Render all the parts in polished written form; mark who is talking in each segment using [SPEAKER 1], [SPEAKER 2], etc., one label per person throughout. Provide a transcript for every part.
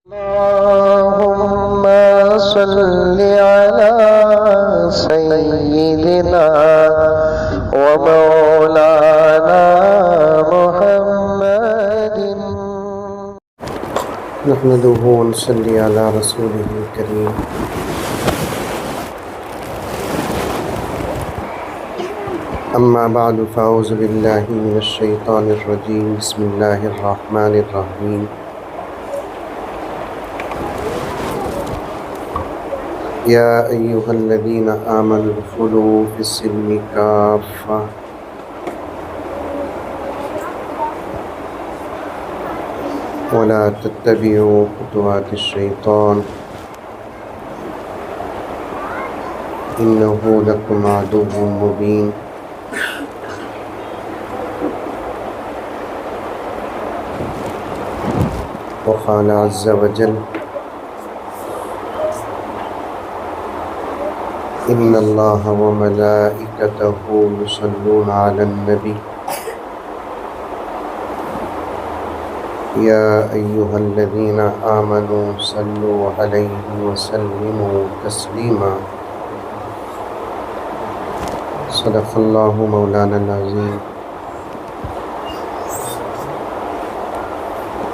[SPEAKER 1] اللهم صل على سيدنا ومولانا محمد نحمده ونصلي على رسوله الكريم أما بعد فأعوذ بالله من الشيطان الرجيم بسم الله الرحمن الرحيم يا أيها الذين آمنوا ادخلوا في السلم كافة ولا تتبعوا خطوات الشيطان إنه لكم عدو مبين وقال عز وجل إن الله وملائكته يصلون على النبي يا أيها الذين آمنوا صلوا عليه وسلموا تسليما صدق الله مولانا العظيم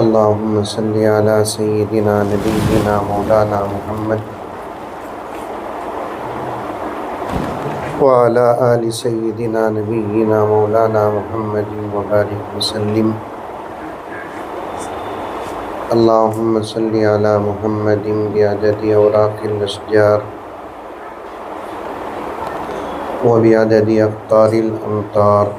[SPEAKER 1] اللهم صل على سيدنا نبينا مولانا محمد وعلى آل سيدنا نبينا مولانا محمد وبارك وسلم اللهم صل على محمد بعدد أوراق الأشجار وبعدد أقطار الأمطار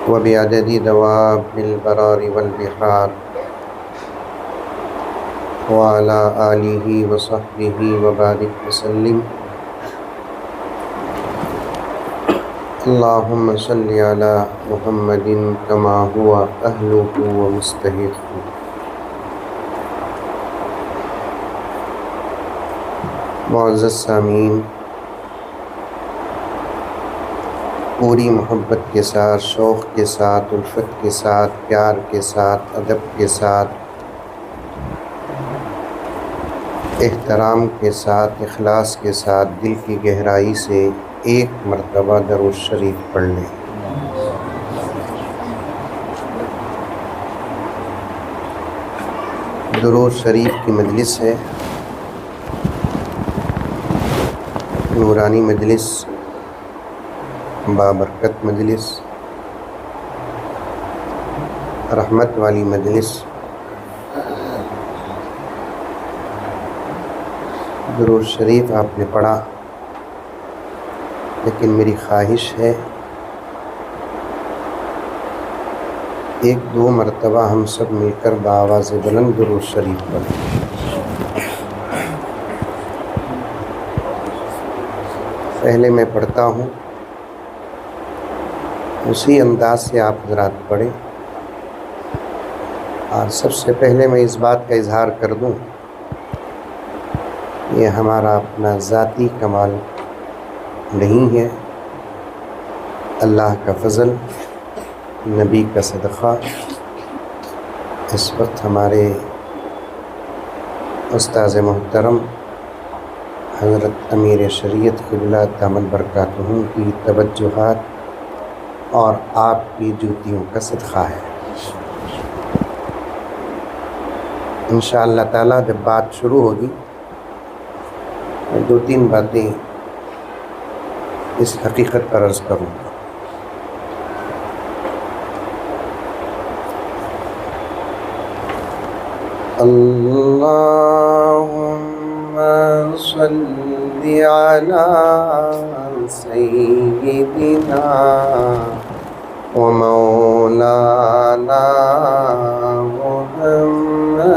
[SPEAKER 1] وبعدد دواب البرار والبحار وعلى آله وصحبه وبارك وسلم اللهم صل على محمد كما هو أهله ومستحقه معزز سامعین، پوری محبت کے ساتھ، شوق کے ساتھ، الفت کے ساتھ، پیار کے ساتھ، ادب کے ساتھ، احترام کے ساتھ، اخلاص کے ساتھ، دل کی گہرائی سے ایک مرتبہ درود شریف پڑھ لیں۔ درود شریف کی مجلس ہے، نورانی مجلس، بابرکت مجلس، رحمت والی مجلس۔ درود شریف آپ نے پڑھا، لیکن میری خواہش ہے ایک دو مرتبہ ہم سب مل کر بآواز بلند درود شریف پڑھیں۔ پہلے میں پڑھتا ہوں، اسی انداز سے آپ حضرات پڑھیں۔ اور سب سے پہلے میں اس بات کا اظہار کر دوں، یہ ہمارا اپنا ذاتی کمال نہیں ہے، اللہ کا فضل، نبی کا صدقہ۔ اس وقت ہمارے استاذ محترم حضرت امیر شریعت قبلہ دامت برکاتہ کی توجہات اور آپ کی جوتیوں کا صدقہ ہے۔ انشاءاللہ تعالیٰ جب بات شروع ہوگی میں دو تین باتیں اس حقیقت پر عرض کروں گا۔ اللہم صل علی سیدنا ومولانا محمد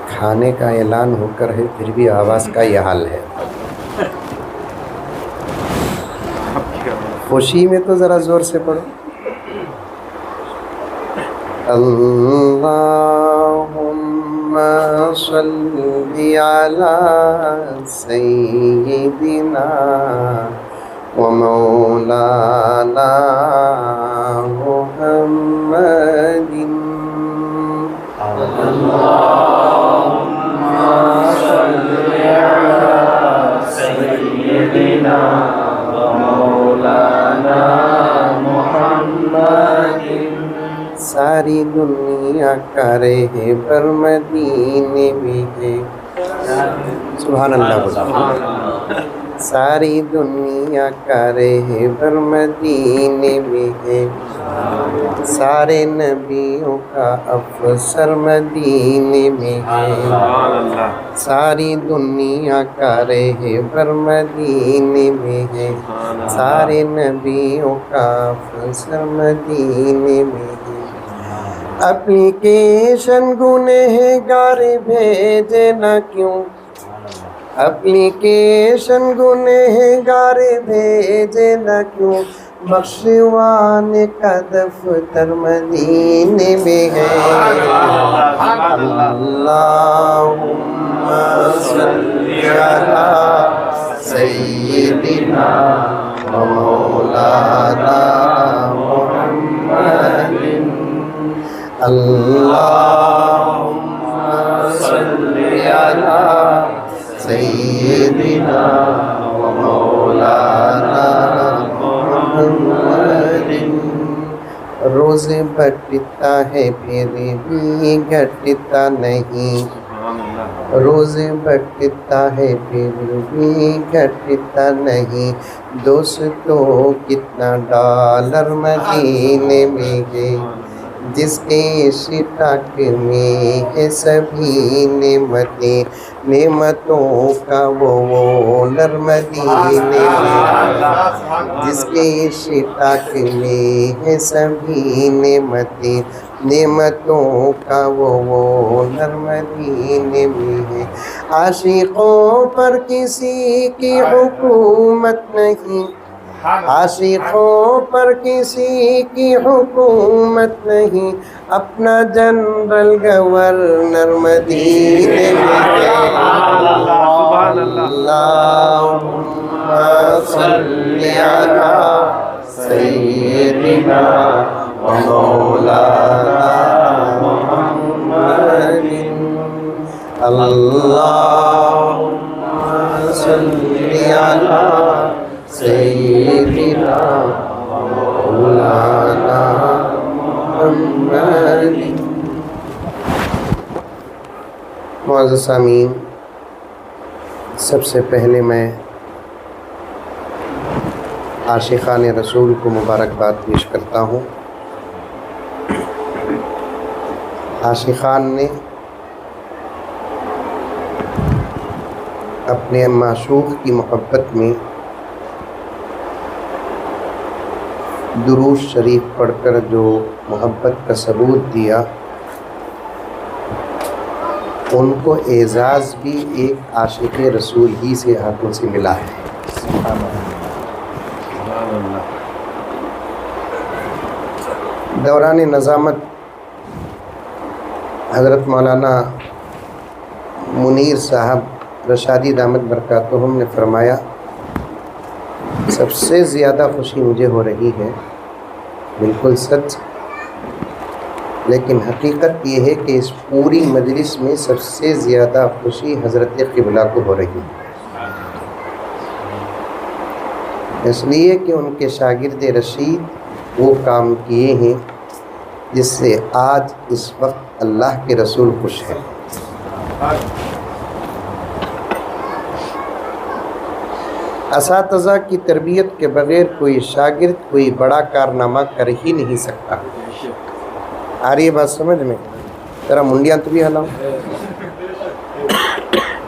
[SPEAKER 1] کھانے کا اعلان ہو کر ہے، پھر بھی آواز کا یہ حال ہے۔ خوشی میں تو ذرا زور سے پڑھو۔ اللهم صل على سيدنا ومولانا محمد.
[SPEAKER 2] اللهم صل على سيدنا ومولانا محمد.
[SPEAKER 1] ساری دنیا کا رہبر مدینے میں ہے. سبحان اللہ بولو. ساری دنیا کا رہبر مدینے میں ہے. سارے نبیوں کا افسر مدینے میں ہے. ساری دنیا کا رہبر مدینے میں ہے. سارے نبیوں کا افسر مدینے میں ہے. اپلیکیشن گنہگار بھیجے نہ کیوں. اپلیکیشن گنہگار بھیجے نہ کیوں. بخشوانے کا دفتر مدینے میں ہے. اللہم صلی علی سیدنا مولانا محمد. اللہم صلی علی سیدنا مولانا محمد. روز بٹتا ہے پھر بھی گھٹتا نہیں. روز بٹتا ہے پھر بھی گھٹتا نہیں. دوستو کتنا ڈالر مدینے میں ہے. جس کے اشتاق میں ہے سبھی نعمتیں. نعمتوں کا وہ اونر مدینے میں. جس کے اشتاق میں ہے سبھی نعمتیں. نعمتوں کا وہ اونر مدینے میں ہے. عاشقوں پر کسی کی حکومت نہیں. عاشقوں پر کسی کی حکومت نہیں. اپنا جنرل گورنر مدینے میں ہے. اللہم صلی علی سیدنا ومولانا محمد. اللہم صلی علی سیدنا مولانا محمد. معزز سامعین، سب سے پہلے میں عاشقان رسول کو مبارکباد پیش کرتا ہوں. عاشقان نے اپنے معشوق کی محبت میں درود شریف پڑھ کر جو محبت کا ثبوت دیا، ان کو اعزاز بھی ایک عاشق رسول ہی سے ہاتھوں سے ملا ہے. دوران نظامت حضرت مولانا منیر صاحب رشادی دامت برکاتہم نے فرمایا، سب سے زیادہ خوشی مجھے ہو رہی ہے. بالکل سچ، لیکن حقیقت یہ ہے کہ اس پوری مجلس میں سب سے زیادہ خوشی حضرت قبلہ کو ہو رہی ہے. اس لیے کہ ان کے شاگرد رشید وہ کام کیے ہیں جس سے آج اس وقت اللہ کے رسول خوش ہیں. اساتذہ کی تربیت کے بغیر کوئی شاگرد کوئی بڑا کارنامہ کر ہی نہیں سکتا. آ رہی ہے بات سمجھ میں؟ ذرا منڈیاں تو بھی ہلاؤ.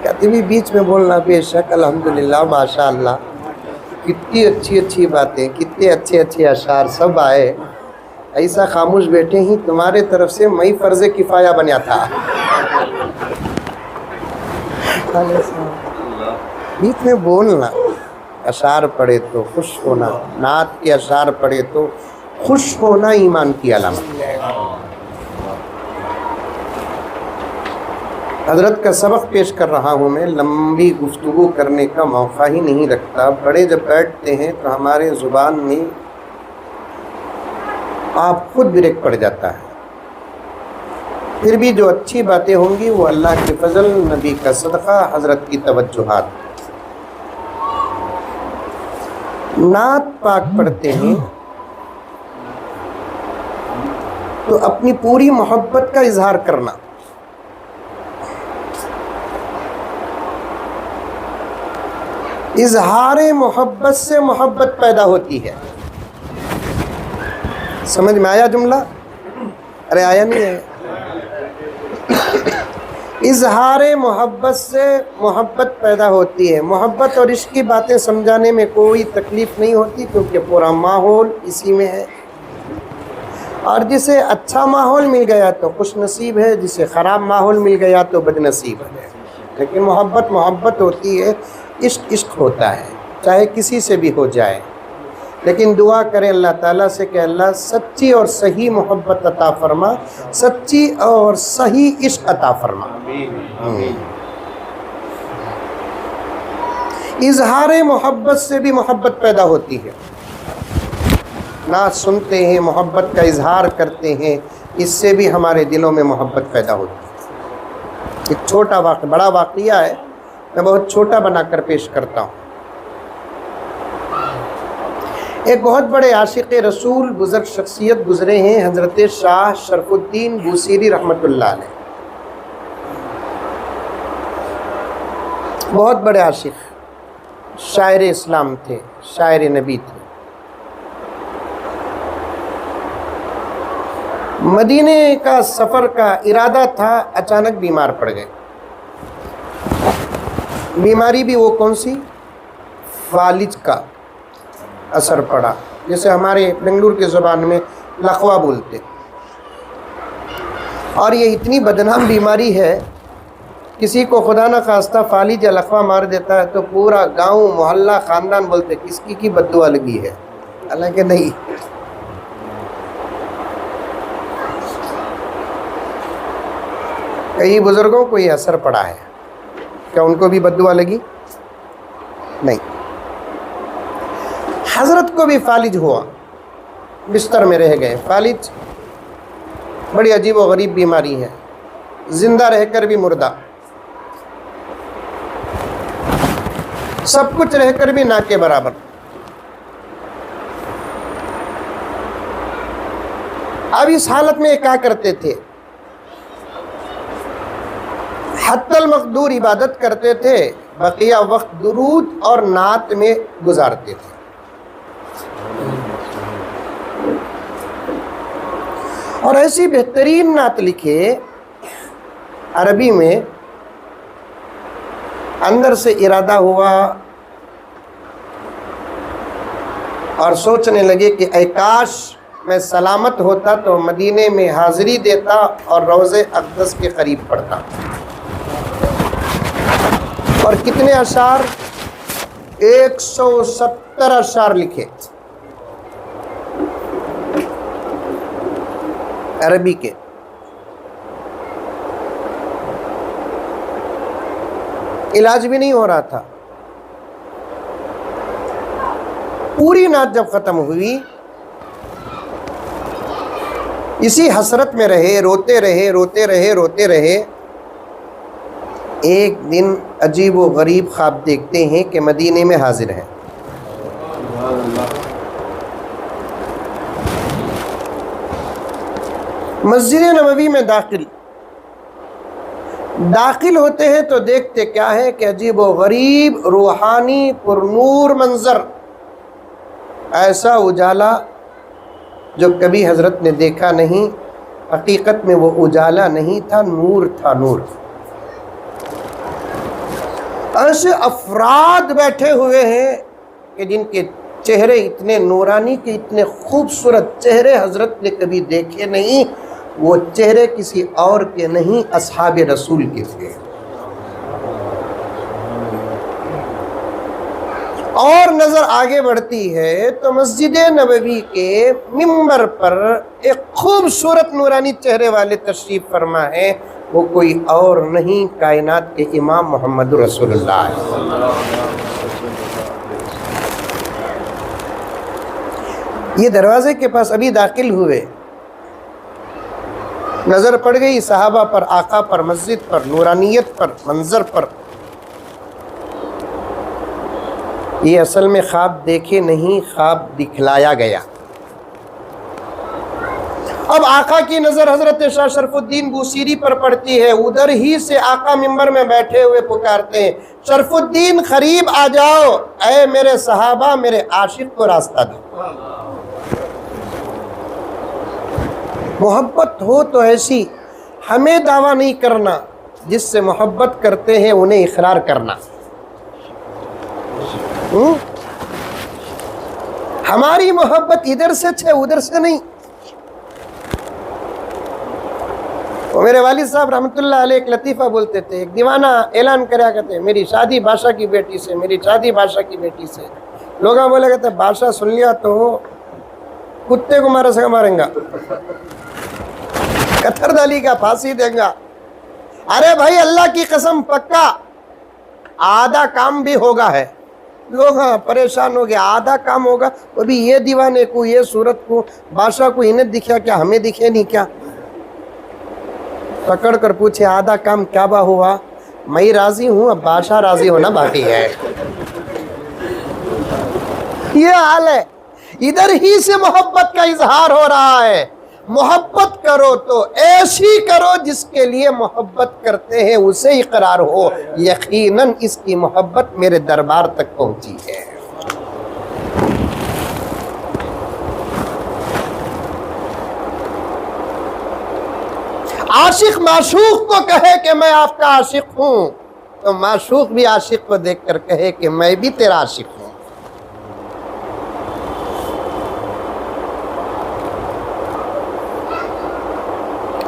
[SPEAKER 1] کہتے بھی بیچ میں بولنا. بے شک الحمدللہ ماشاء اللہ، کتنی اچھی اچھی باتیں، کتنے اچھے اچھے اشعار سب آئے. ایسا خاموش بیٹھے ہی تمہارے طرف سے میں فرض کفایہ بنیا تھا. بیچ میں بولنا. اشعار پڑھے تو خوش ہونا، نعت کے اشعار پڑھے تو خوش ہونا ایمان کی علامت ہے. حضرت کا سبق پیش کر رہا ہوں میں، لمبی گفتگو کرنے کا موقع ہی نہیں رکھتا. بڑے جب بیٹھتے ہیں تو ہمارے زبان میں آپ خود بریک پڑ جاتا ہے. پھر بھی جو اچھی باتیں ہوں گی وہ اللہ کے فضل، نبی کا صدقہ، حضرت کی توجہات. نعت پاک پڑھتے ہیں تو اپنی پوری محبت کا اظہار کرنا. اظہار محبت سے محبت پیدا ہوتی ہے. سمجھ میں آیا جملہ؟ ارے آیا نہیں ہے؟ اظہار محبت سے محبت پیدا ہوتی ہے. محبت اور عشق کی باتیں سمجھانے میں کوئی تکلیف نہیں ہوتی کیونکہ پورا ماحول اسی میں ہے. اور جسے اچھا ماحول مل گیا تو خوش نصیب ہے، جسے خراب ماحول مل گیا تو بد نصیب ہے. لیکن محبت محبت ہوتی ہے، عشق عشق ہوتا ہے، چاہے کسی سے بھی ہو جائے. لیکن دعا کریں اللہ تعالیٰ سے کہ اللہ سچی اور صحیح محبت عطا فرما، سچی اور صحیح عشق عطا فرما. اظہار محبت سے بھی محبت پیدا ہوتی ہے. نعت سنتے ہیں، محبت کا اظہار کرتے ہیں، اس سے بھی ہمارے دلوں میں محبت پیدا ہوتی ہے. ایک چھوٹا واقعہ، بڑا واقعہ ہے، میں بہت چھوٹا بنا کر پیش کرتا ہوں. ایک بہت بڑے عاشق رسول بزرگ شخصیت گزرے ہیں، حضرت شاہ شرف الدین بوصیری رحمۃ اللہ علیہ. بہت بڑے عاشق، شاعر اسلام تھے، شاعر نبی تھے. مدینے کا سفر کا ارادہ تھا، اچانک بیمار پڑ گئے. بیماری بھی وہ کون سی؟ فالج کا اثر پڑا، جیسے ہمارے بنگلور کے زبان میں لقوا بولتے. اور یہ اتنی بدنام بیماری ہے، کسی کو خدا نہ خواستہ فالج یا لقوا مار دیتا ہے تو پورا گاؤں، محلہ، خاندان بولتے کس کی بد دعا لگی ہے. حالانکہ نہیں، کئی بزرگوں کو یہ اثر پڑا ہے. کیا ان کو بھی بد دعا لگی؟ نہیں. حضرت کو بھی فالج ہوا، بستر میں رہ گئے. فالج بڑی عجیب و غریب بیماری ہے، زندہ رہ کر بھی مردہ، سب کچھ رہ کر بھی نہ کے برابر. اب اس حالت میں کیا کرتے تھے؟ حتی المقدور عبادت کرتے تھے، بقیہ وقت درود اور نعت میں گزارتے تھے. اور ایسی بہترین نعت لکھے عربی میں. اندر سے ارادہ ہوا اور سوچنے لگے کہ اے کاش میں سلامت ہوتا تو مدینے میں حاضری دیتا اور روضہ اقدس کے قریب پڑھتا. اور کتنے اشعار؟ 170 اشعار لکھے عربی کے. علاج بھی نہیں ہو رہا تھا. پوری نعت جب ختم ہوئی، اسی حسرت میں رہے، روتے رہے روتے رہے روتے رہے. ایک دن عجیب و غریب خواب دیکھتے ہیں کہ مدینے میں حاضر ہیں. مسجد نبوی میں داخل ہوتے ہیں تو دیکھتے کیا ہے کہ عجیب و غریب روحانی پرنور منظر. ایسا اجالا جو کبھی حضرت نے دیکھا نہیں. حقیقت میں وہ اجالا نہیں تھا، نور تھا، نور. ایسے افراد بیٹھے ہوئے ہیں کہ جن کے چہرے اتنے نورانی کے، اتنے خوبصورت چہرے حضرت نے کبھی دیکھے نہیں. وہ چہرے کسی اور کے نہیں، اصحاب رسول کے تھے. اور نظر آگے بڑھتی ہے تو مسجد نبوی کے ممبر پر ایک خوبصورت نورانی چہرے والے تشریف فرما ہے. وہ کوئی اور نہیں کائنات کے امام محمد رسول اللہ ہے۔ یہ دروازے کے پاس ابھی داخل ہوئے، نظر پڑ گئی صحابہ پر، آقا پر، مسجد پر، نورانیت پر، منظر پر۔ یہ اصل میں خواب دیکھے نہیں، خواب دکھلایا گیا۔ اب آقا کی نظر حضرت شاہ شرف الدین بوسیری پر پڑتی ہے، ادھر ہی سے آقا منبر میں بیٹھے ہوئے پکارتے ہیں، شرف الدین قریب آ جاؤ، اے میرے صحابہ، میرے عاشق کو راستہ دو۔ محبت ہو تو ایسی، ہمیں دعویٰ نہیں کرنا، جس سے محبت کرتے ہیں انہیں اقرار کرنا۔ ہماری محبت ادھر سے ہے، ادھر سے نہیں۔ وہ میرے والد صاحب رحمۃ اللہ علیہ ایک لطیفہ بولتے تھے، ایک دیوانہ اعلان کریا کرتے ہیں، میری شادی بادشاہ کی بیٹی سے، میری شادی بادشاہ کی بیٹی سے۔ لوگاں بولے کہتے ہیں بادشاہ سن لیا تو کتے کو مارا سکا ماریں گا، کتھر دالی کا پھانسی دیں گا۔ ارے بھائی اللہ کی قسم پکا آدھا کام بھی ہوگا ہے۔ لوگ ہاں پریشان ہو گیا، آدھا کام ہوگا، ابھی یہ دیوانے کو، یہ صورت کو، بادشاہ کو انہیں دکھا کیا، ہمیں دکھے نہیں کیا؟ پکڑ کر پوچھے آدھا کام کیا با ہوا؟ میں راضی ہوں، اب بادشاہ راضی ہونا باقی ہے۔ یہ حال ہے، ادھر ہی سے محبت کا اظہار ہو رہا ہے۔ محبت کرو تو ایسی کرو جس کے لیے محبت کرتے ہیں اسے اقرار ہو، یقیناً اس کی محبت میرے دربار تک پہنچی ہے۔ عاشق معشوق کو کہے کہ میں آپ کا عاشق ہوں، تو معشوق بھی عاشق کو دیکھ کر کہے کہ میں بھی تیرا عاشق ہوں۔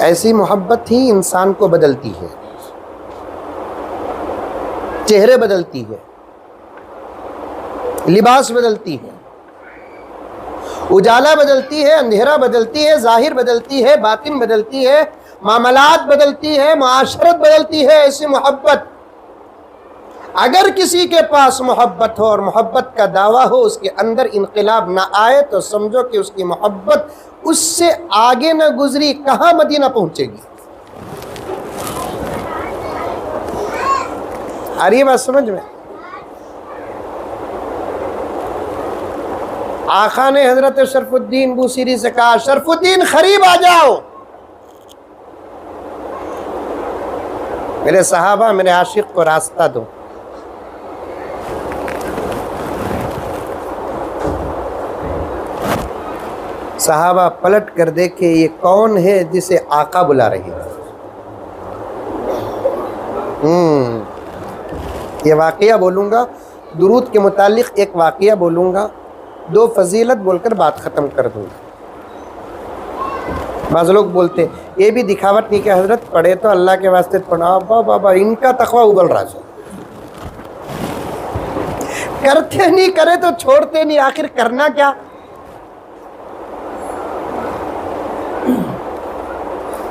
[SPEAKER 1] ایسی محبت ہی انسان کو بدلتی ہے، چہرے بدلتی ہے، لباس بدلتی ہے، اجالا بدلتی ہے، اندھیرا بدلتی ہے، ظاہر بدلتی ہے، باطن بدلتی ہے، معاملات بدلتی ہے، معاشرت بدلتی ہے۔ ایسی محبت، اگر کسی کے پاس محبت ہو اور محبت کا دعویٰ ہو، اس کے اندر انقلاب نہ آئے تو سمجھو کہ اس کی محبت اس سے آگے نہ گزری، کہاں مدینہ پہنچے گی۔ آ رہی ہے بات سمجھ میں؟ آقا نے حضرت شرف الدین بوسیری سے کہا، شرف الدین قریب آ جاؤ، میرے صحابہ، میرے عاشق کو راستہ دو۔ صحابہ پلٹ کر دیکھے یہ کون ہے جسے آقا بلا رہے ہیں۔ یہ واقعہ بولوں گا، درود کے متعلق ایک واقعہ بولوں گا، دو فضیلت بول کر بات ختم کر دوں گا۔ بعض لوگ بولتے یہ بھی دکھاوٹ نہیں کہ حضرت پڑھے تو اللہ کے واسطے پڑھا، بابا ان کا تقوی ابل رہا ہے، کرتے نہیں، کرے تو چھوڑتے نہیں، آخر کرنا کیا؟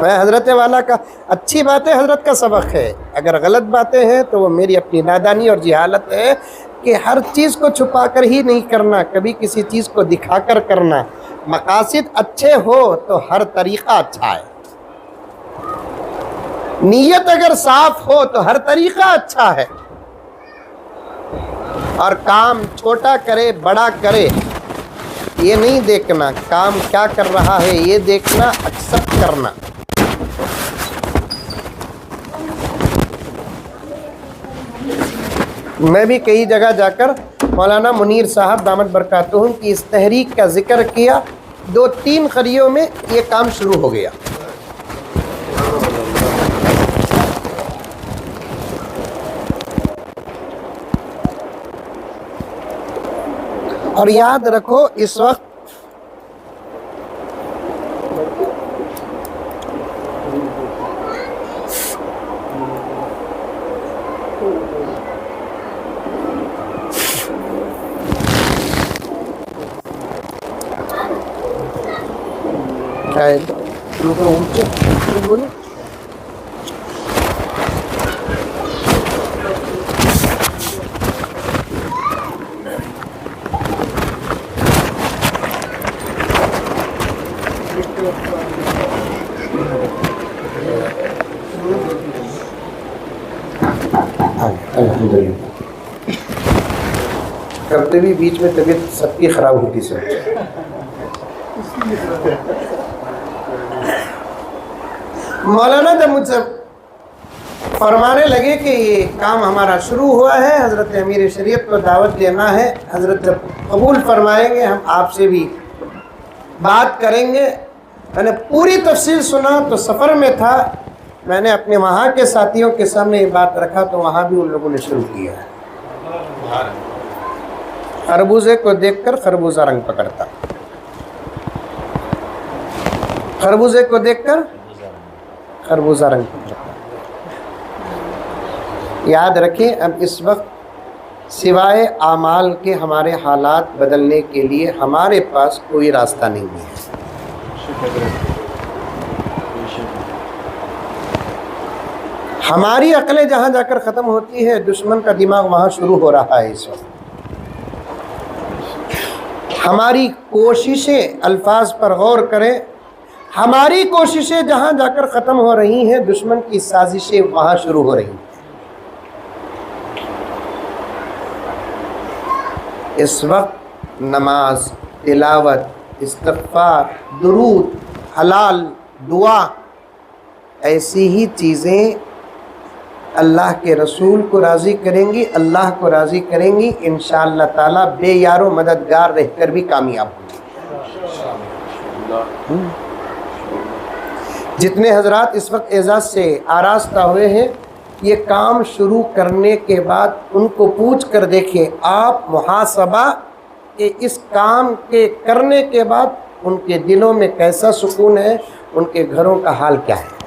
[SPEAKER 1] میں حضرت والا کا اچھی بات ہے، حضرت کا سبق ہے، اگر غلط باتیں ہیں تو وہ میری اپنی نادانی اور جہالت ہے کہ ہر چیز کو چھپا کر ہی نہیں کرنا، کبھی کسی چیز کو دکھا کر کرنا۔ مقاصد اچھے ہو تو ہر طریقہ اچھا ہے، نیت اگر صاف ہو تو ہر طریقہ اچھا ہے، اور کام چھوٹا کرے بڑا کرے یہ نہیں دیکھنا، کام کیا کر رہا ہے یہ دیکھنا، ایکسپٹ کرنا۔ میں بھی کئی جگہ جا کر مولانا منیر صاحب دامت برکاتہم کی اس تحریک کا ذکر کیا، 2-3 قریوں میں یہ کام شروع ہو گیا۔ اور یاد رکھو اس وقت الحمدللہ. کبھی بھی بیچ میں طبیعت سب کی خراب ہوتی سر. مولانا جب مجھ سے فرمانے لگے کہ یہ کام ہمارا شروع ہوا ہے، حضرت امیر شریعت کو دعوت دینا ہے، حضرت جب قبول فرمائیں گے ہم آپ سے بھی بات کریں گے. میں نے پوری تفصیل سنا تو سفر میں تھا، میں نے اپنے وہاں کے ساتھیوں کے سامنے یہ بات رکھا تو وہاں بھی ان لوگوں نے شروع کیا ہے. خربوزے کو دیکھ کر خربوزہ رنگ پکڑتا، خربوزے کو دیکھ کر خربوزہ رنگ پکڑتا. یاد رکھیں اب اس وقت سوائے اعمال کے ہمارے حالات بدلنے کے لیے ہمارے پاس کوئی راستہ نہیں ہے. ہماری عقلیں جہاں جا کر ختم ہوتی ہے، دشمن کا دماغ وہاں شروع ہو رہا ہے اس وقت. ہماری کوششیں، الفاظ پر غور کریں، ہماری کوششیں جہاں جا کر ختم ہو رہی ہیں، دشمن کی سازشیں وہاں شروع ہو رہی ہیں. اس وقت نماز، تلاوت، استغفار، درود، حلال، دعا، ایسی ہی چیزیں اللہ کے رسول کو راضی کریں گی، اللہ کو راضی کریں گی. انشاءاللہ تعالیٰ بے یار و مددگار رہ کر بھی کامیاب ہوں گے. جتنے حضرات اس وقت اعزاز سے آراستہ ہوئے ہیں، یہ کام شروع کرنے کے بعد ان کو پوچھ کر دیکھیں آپ محاسبہ کہ اس کام کے کرنے کے بعد ان کے دلوں میں کیسا سکون ہے، ان کے گھروں کا حال کیا ہے.